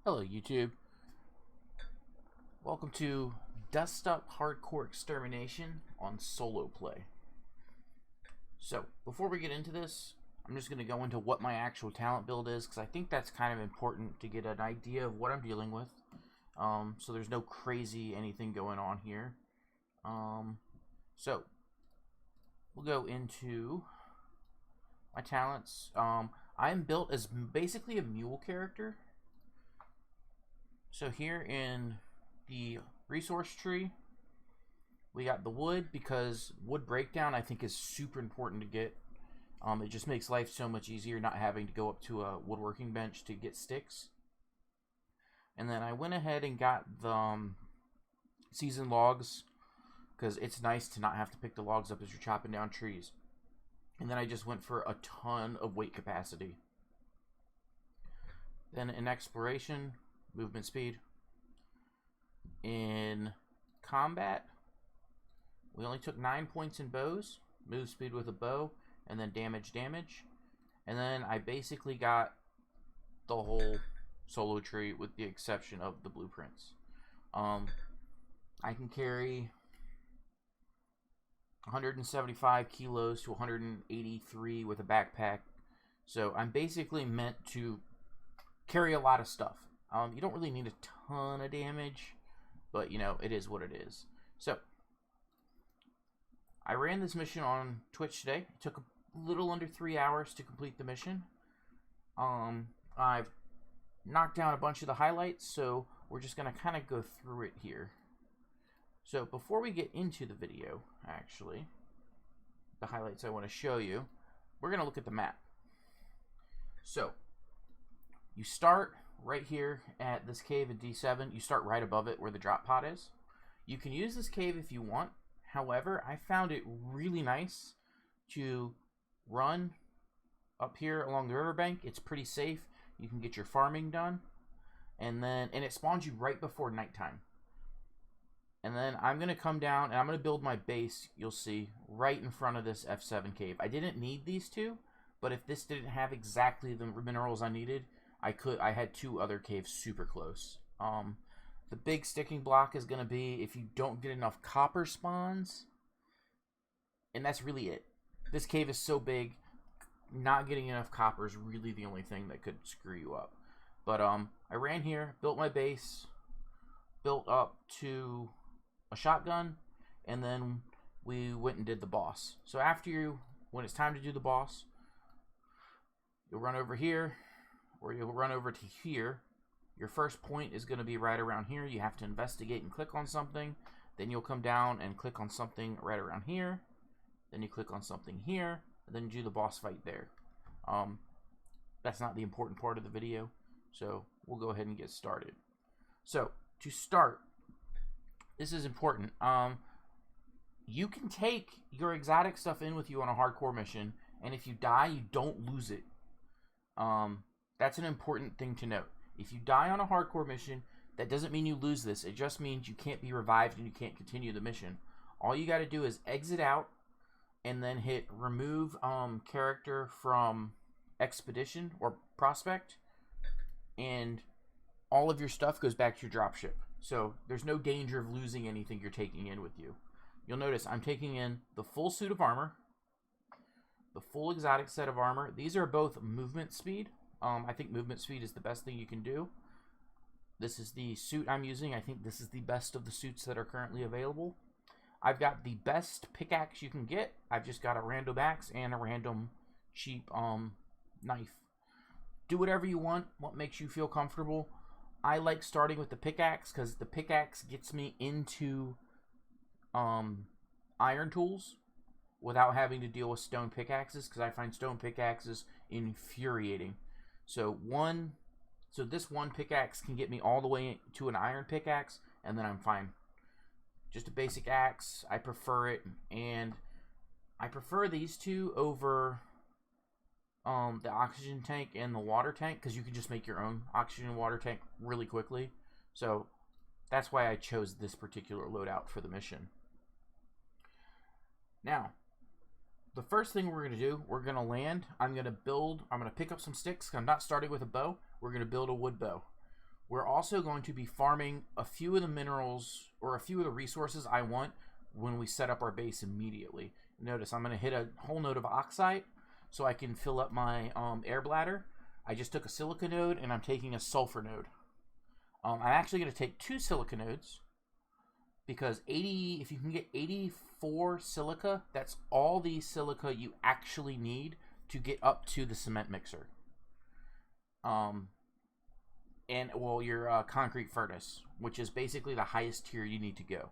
Hello YouTube. Welcome to Dust Up Hardcore Extermination on solo play. So, before we get into this, I'm just going to go into what my actual talent build is, because I think that's kind of important to get an idea of what I'm dealing with. So there's no crazy anything going on here. So, we'll go into my talents. I'm built as basically a mule character. So here in the resource tree, we got the wood, because wood breakdown I think is super important to get. It just makes life so much easier not having to go up to a woodworking bench to get sticks. And then I went ahead and got the seasoned logs, because it's nice to not have to pick the logs up as you're chopping down trees. And then I just went for a ton of weight capacity. Then in exploration, movement speed. In combat, we only took 9 points in bows, move speed with a bow, and then damage. And then I basically got the whole solo tree with the exception of the blueprints. I can carry 175 kilos to 183 with a backpack. So I'm basically meant to carry a lot of stuff. You don't really need a ton of damage, but you know, it is what it is. So I ran this mission on Twitch today. It took a little under 3 hours to complete the mission. I've knocked down a bunch of the highlights, so we're just going to kind of go through it here. So before we get into the video, actually, the highlights I want to show you, we're going to look at the map. So you start right here at this cave in D7. You start right above it where the drop pod is. You can use this cave if you want. However, I found it really nice to run up here along the riverbank. It's pretty safe. You can get your farming done. And it spawns you right before nighttime. And then I'm going to come down and I'm going to build my base, you'll see, right in front of this F7 cave. I didn't need these two, but if this didn't have exactly the minerals I needed, I had two other caves super close. The big sticking block is going to be if you don't get enough copper spawns. And that's really it. This cave is so big, not getting enough copper is really the only thing that could screw you up. But I ran here, built my base, built up to a shotgun, and then we went and did the boss. So when it's time to do the boss, you'll run over here, or you'll run over to here. Your first point is going to be right around here. You have to investigate and click on something. Then you'll come down and click on something right around here. Then you click on something here, and then you do the boss fight there. That's not the important part of the video, so we'll go ahead and get started. So to start, this is important. You can take your exotic stuff in with you on a hardcore mission, and if you die, you don't lose it. That's an important thing to note. If you die on a hardcore mission, that doesn't mean you lose this. It just means you can't be revived and you can't continue the mission. All you got to do is exit out and then hit remove character from expedition or prospect, and all of your stuff goes back to your dropship. So there's no danger of losing anything you're taking in with you. You'll notice I'm taking in the full suit of armor, the full exotic set of armor. These are both movement speed. I think movement speed is the best thing you can do. This is the suit I'm using. I think this is the best of the suits that are currently available. I've got the best pickaxe you can get. I've just got a random axe and a random cheap knife. Do whatever you want, what makes you feel comfortable. I like starting with the pickaxe because the pickaxe gets me into iron tools without having to deal with stone pickaxes, because I find stone pickaxes infuriating. So this one pickaxe can get me all the way to an iron pickaxe, and then I'm fine. Just a basic axe, I prefer it, and I prefer these two over the oxygen tank and the water tank, because you can just make your own oxygen and water tank really quickly. So that's why I chose this particular loadout for the mission. Now, the first thing we're going to do, we're going to land. I'm going to pick up some sticks. I'm not starting with a bow. We're going to build a wood bow. we're also going to be farming a few of the minerals or a few of the resources I want when we set up our base immediately. Notice I'm going to hit a whole node of oxide so I can fill up my air bladder. I just took a silica node and I'm taking a sulfur node. I'm actually going to take 2 silica nodes because if you can get 84 silica, that's all the silica you actually need to get up to the cement mixer. And well, your concrete furnace, which is basically the highest tier you need to go.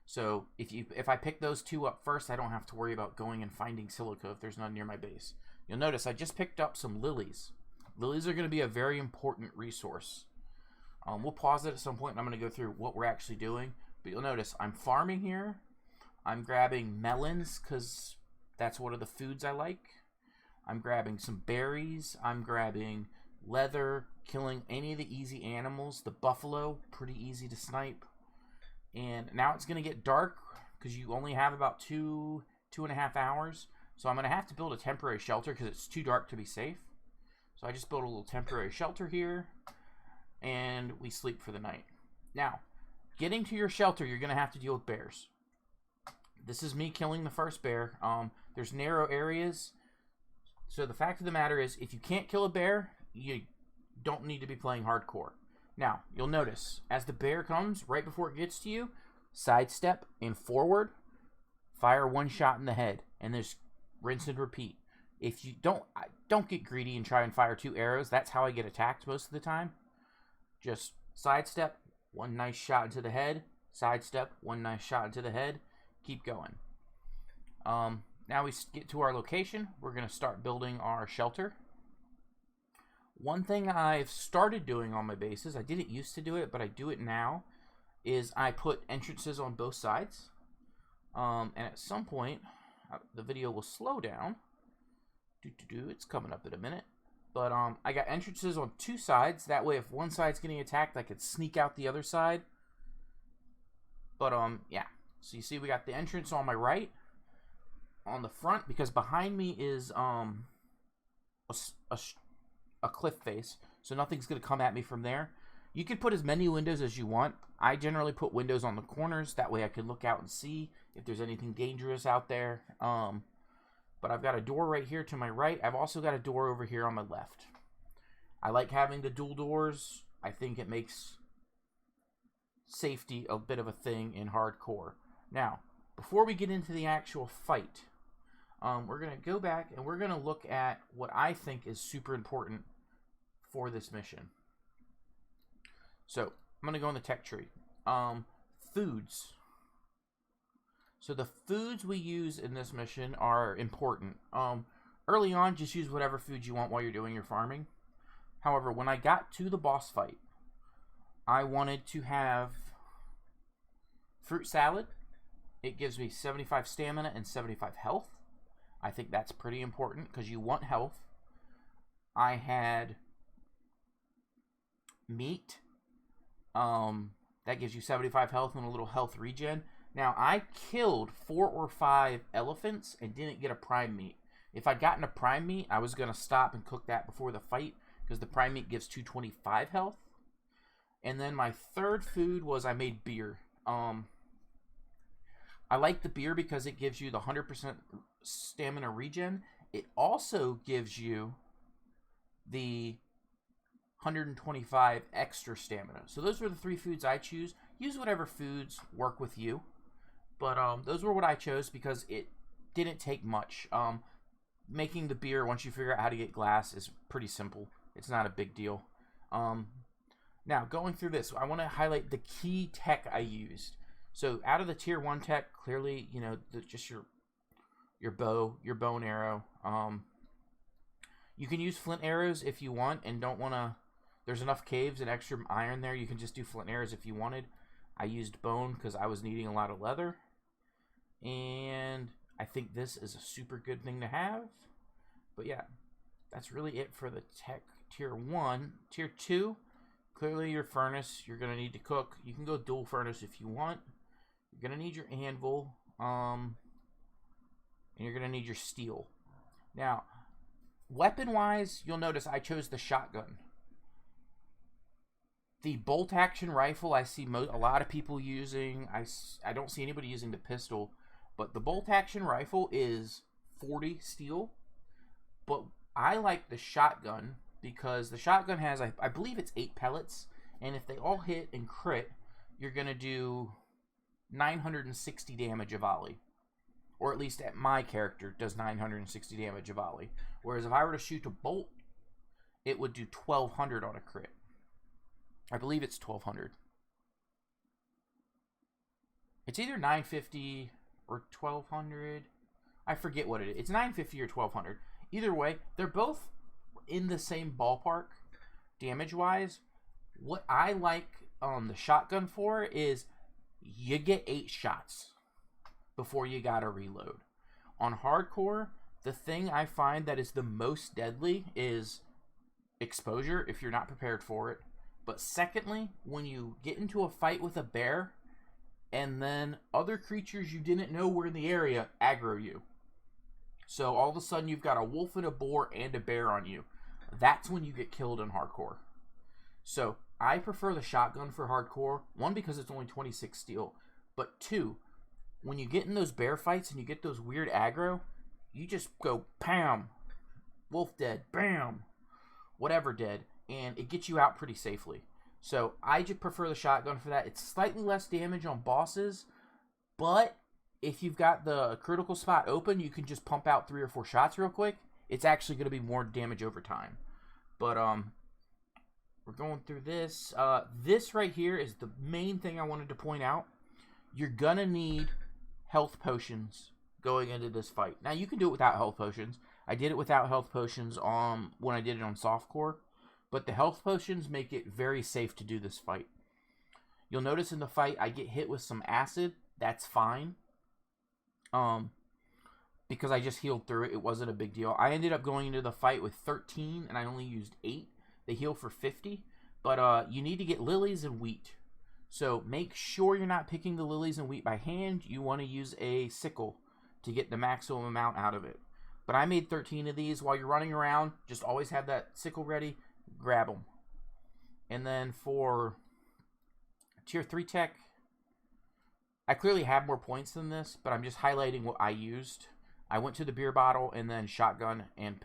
So if I pick those 2 up first, I don't have to worry about going and finding silica if there's none near my base. You'll notice I just picked up some lilies. Lilies are going to be a very important resource. We'll pause it at some point and I'm going to go through what we're actually doing. But you'll notice I'm farming here. I'm grabbing melons because that's one of the foods I like. I'm grabbing some berries. I'm grabbing leather, killing any of the easy animals. The buffalo, pretty easy to snipe. And now it's going to get dark because you only have about 2.5 hours. So I'm going to have to build a temporary shelter because it's too dark to be safe. So I just built a little temporary shelter here. And we sleep for the night. Now, getting to your shelter, you're going to have to deal with bears. This is me killing the first bear. There's narrow areas. So the fact of the matter is, if you can't kill a bear, you don't need to be playing hardcore. Now, you'll notice, as the bear comes, right before it gets to you, sidestep and forward, fire 1 shot in the head, and just rinse and repeat. If you don't get greedy and try and fire 2 arrows. That's how I get attacked most of the time. Just sidestep, 1 nice shot into the head, sidestep, 1 nice shot into the head, keep going. Now we get to our location. We're going to start building our shelter. One thing I've started doing on my bases, I didn't used to do it, but I do it now, is I put entrances on both sides. And at some point, the video will slow down. It's coming up in a minute. But I got entrances on 2 sides. That way, if one side's getting attacked, I could sneak out the other side. But yeah. So you see, we got the entrance on my right, on the front, because behind me is a cliff face, so nothing's gonna come at me from there. You can put as many windows as you want. I generally put windows on the corners. That way, I can look out and see if there's anything dangerous out there. But I've got a door right here to my right. I've also got a door over here on my left. I like having the dual doors. I think it makes safety a bit of a thing in hardcore. Now, before we get into the actual fight, we're going to go back and we're going to look at what I think is super important for this mission. So, I'm going to go in the tech tree. Foods. So the foods we use in this mission are important. Early on, just use whatever food you want while you're doing your farming. However, when I got to the boss fight, I wanted to have fruit salad. It gives me 75 stamina and 75 health. I think that's pretty important because you want health. I had meat. That gives you 75 health and a little health regen. Now, I killed 4 or 5 elephants and didn't get a prime meat. If I'd gotten a prime meat, I was going to stop and cook that before the fight because the prime meat gives 225 health. And then my third food was I made beer. I like the beer because it gives you the 100% stamina regen. It also gives you the 125 extra stamina. So those were the 3 foods I choose. Use whatever foods work with you. But those were what I chose because it didn't take much. Making the beer, once you figure out how to get glass, is pretty simple. It's not a big deal. Now, going through this, I want to highlight the key tech I used. So, out of the tier 1 tech, clearly, you know, just your bow, your bow and arrow. You can use flint arrows if you want and don't want to. There's enough caves and extra iron there. You can just do flint arrows if you wanted. I used bone because I was needing a lot of leather. And I think this is a super good thing to have. But yeah, that's really it for the tech tier 1. Tier 2, clearly your furnace, you're going to need to cook. You can go dual furnace if you want. You're going to need your anvil. And you're going to need your steel. Now, weapon-wise, you'll notice I chose the shotgun. The bolt-action rifle I see a lot of people using. I don't see anybody using the pistol. But the bolt-action rifle is 40 steel. But I like the shotgun because the shotgun has, I believe it's 8 pellets. And if they all hit and crit, you're going to do 960 damage a volley. Or at least my character does 960 damage a volley. Whereas if I were to shoot a bolt, it would do 1200 on a crit. I believe it's 1200. It's either 950 or 1200. I forget what it is. It's 950 or 1200. Either way, they're both in the same ballpark damage-wise. What I like the shotgun for is you get 8 shots before you gotta reload. On hardcore, the thing I find that is the most deadly is exposure if you're not prepared for it. But secondly, when you get into a fight with a bear and then other creatures you didn't know were in the area aggro you. So all of a sudden you've got a wolf and a boar and a bear on you. That's when you get killed in hardcore. So I prefer the shotgun for hardcore. 1, because it's only 26 steel. But 2, when you get in those bear fights and you get those weird aggro, you just go, bam, wolf dead, bam, whatever dead, and it gets you out pretty safely. So I just prefer the shotgun for that. It's slightly less damage on bosses, but if you've got the critical spot open, you can just pump out 3 or 4 shots real quick. It's actually going to be more damage over time. But we're going through this. This right here is the main thing I wanted to point out. You're going to need health potions going into this fight. Now, you can do it without health potions. I did it without health potions when I did it on softcore. But the health potions make it very safe to do this fight. You'll notice in the fight, I get hit with some acid. That's fine. Because I just healed through it. It wasn't a big deal. I ended up going into the fight with 13, and I only used 8. They heal for 50. But you need to get lilies and wheat. So make sure you're not picking the lilies and wheat by hand. You want to use a sickle to get the maximum amount out of it. But I made 13 of these. While you're running around, just always have that sickle ready. Grab them. And then for tier 3 tech, I clearly have more points than this, but I'm just highlighting what I used. I went to the beer bottle and then shotgun and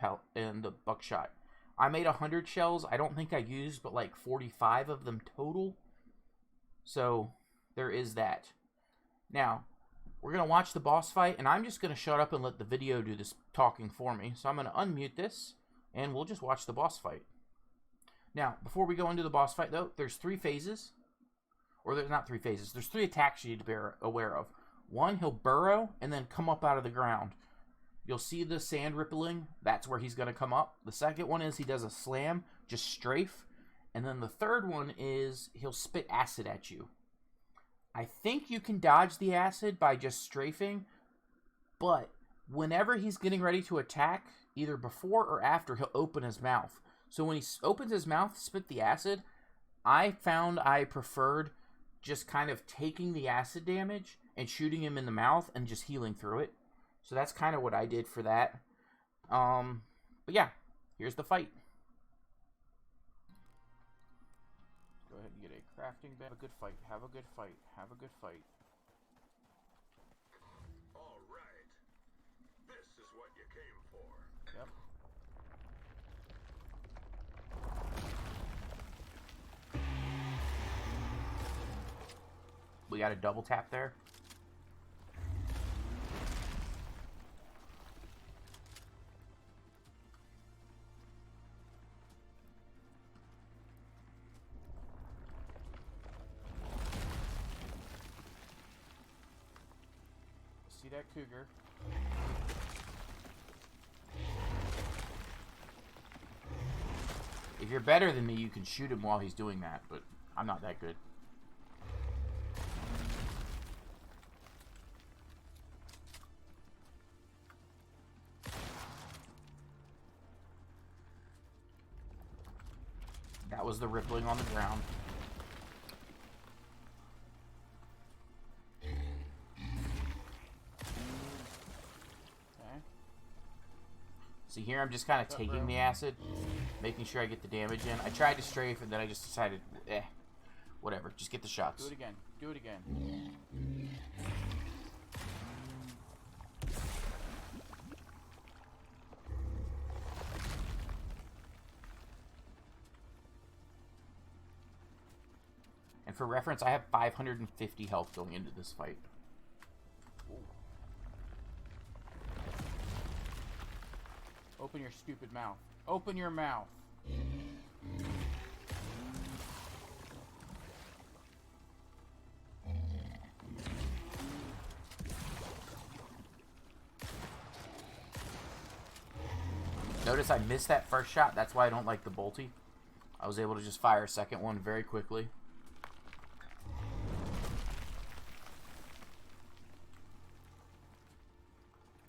the buckshot. I made 100 shells. I don't think I used but like 45 of them total. So there is that. Now, we're going to watch the boss fight, and I'm just going to shut up and let the video do this talking for me. So I'm going to unmute this, and we'll just watch the boss fight. Now, before we go into the boss fight, though, there's 3 phases. Or there's not 3 phases. There's 3 attacks you need to be aware of. 1, he'll burrow and then come up out of the ground. You'll see the sand rippling. That's where he's going to come up. The second one is he does a slam, just strafe. And then the third one is he'll spit acid at you. I think you can dodge the acid by just strafing. But whenever he's getting ready to attack, either before or after, he'll open his mouth. So when he opens his mouth to spit the acid, I found I preferred just kind of taking the acid damage and shooting him in the mouth and just healing through it. So that's kind of what I did for that. But yeah, here's the fight. Go ahead and get a crafting bed. Have a good fight. Have a good fight. Have a good fight. All right. This is what you came for. Yep. We got a double tap there. See that cougar? If you're better than me, you can shoot him while he's doing that, but I'm not that good. That was the rippling on the ground. See here, I'm just kind of taking the acid, making sure I get the damage in. I tried to strafe, and then I just decided, whatever. Just get the shots. Do it again. Do it again. And for reference, I have 550 health going into this fight. Ooh. Open your stupid mouth. Open your mouth. Notice I missed that first shot. That's why I don't like the bolty. I was able to just fire a second one very quickly.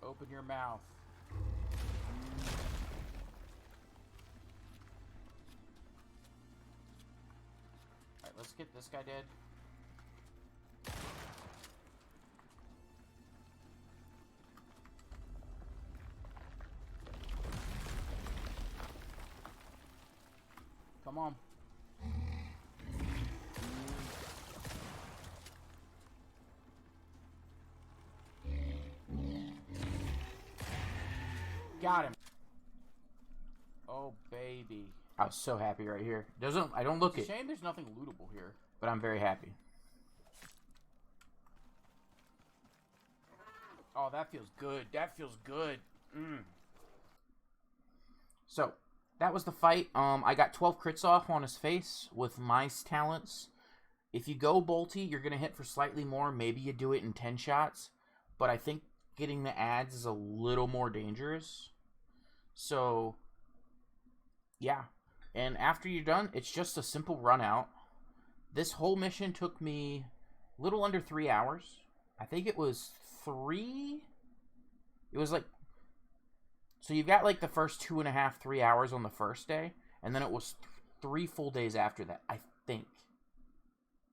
Open your mouth. Alright, let's get this guy dead. Come on. Got him. Oh, baby. I was so happy right here. I don't look It's it, a shame there's nothing lootable here. but I'm very happy. Oh, that feels good. That feels good. So, that was the fight. I got 12 crits off on his face with my talents. If you go bolty, you're going to hit for slightly more. Maybe you do it in 10 shots. But I think getting the ads is a little more dangerous. So, yeah. And after you're done, it's just a simple run out. This whole mission took me a little under 3 hours. I think it was 3. It was like... So you've got like the first 2.5, 3 hours on the first day. And then it was 3 full days after that, I think.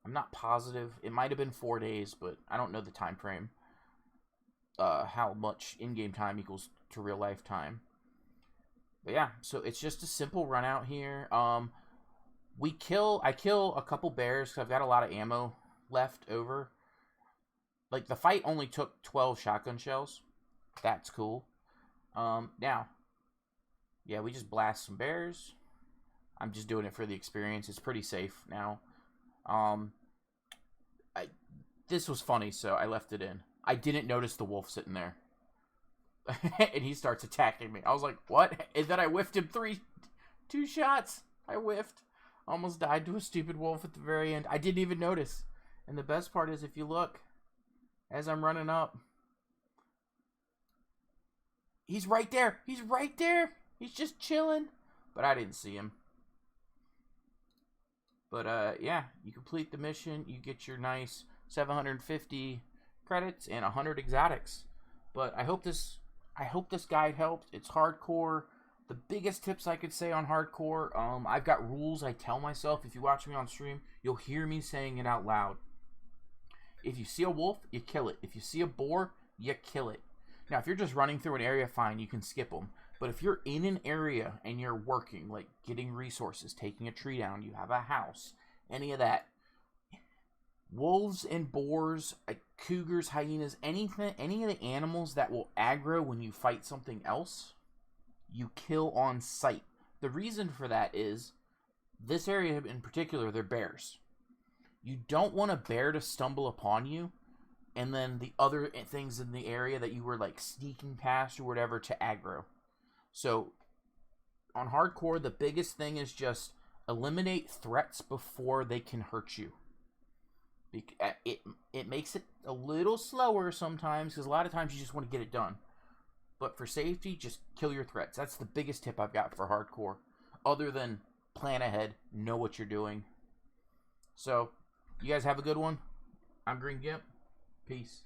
I'm not positive. It might have been 4 days, but I don't know the time frame. How much in-game time equals to real life time. But yeah, so it's just a simple run out here. I kill a couple bears because I've got a lot of ammo left over. Like, the fight only took 12 shotgun shells. That's cool. Now, yeah, we just blast some bears. I'm just doing it for the experience. It's pretty safe now. This was funny, so I left it in. I didn't notice the wolf sitting there. And he starts attacking me. I was like, what? And then I whiffed him 2 shots. I whiffed. Almost died to a stupid wolf at the very end. I didn't even notice. And the best part is, if you look, as I'm running up, he's right there. He's right there. He's just chilling. But I didn't see him. But, yeah, you complete the mission. You get your nice 750 credits and 100 exotics. But I hope this guide helped. It's hardcore. The biggest tips I could say on hardcore, I've got rules I tell myself. If you watch me on stream, you'll hear me saying it out loud. If you see a wolf, you kill it. If you see a boar, you kill it. Now, if you're just running through an area, fine, you can skip them. But if you're in an area and you're working, like getting resources, taking a tree down, you have a house, any of that, wolves and boars, cougars, hyenas, any of the animals that will aggro when you fight something else, you kill on sight. The reason for that is, this area in particular, they're bears. You don't want a bear to stumble upon you, and then the other things in the area that you were like sneaking past or whatever to aggro. So, on hardcore, the biggest thing is just eliminate threats before they can hurt you. It makes it a little slower sometimes, because a lot of times you just want to get it done. But for safety, just kill your threats. That's the biggest tip I've got for hardcore. Other than plan ahead, know what you're doing. So, you guys have a good one. I'm Green Gimp. Peace.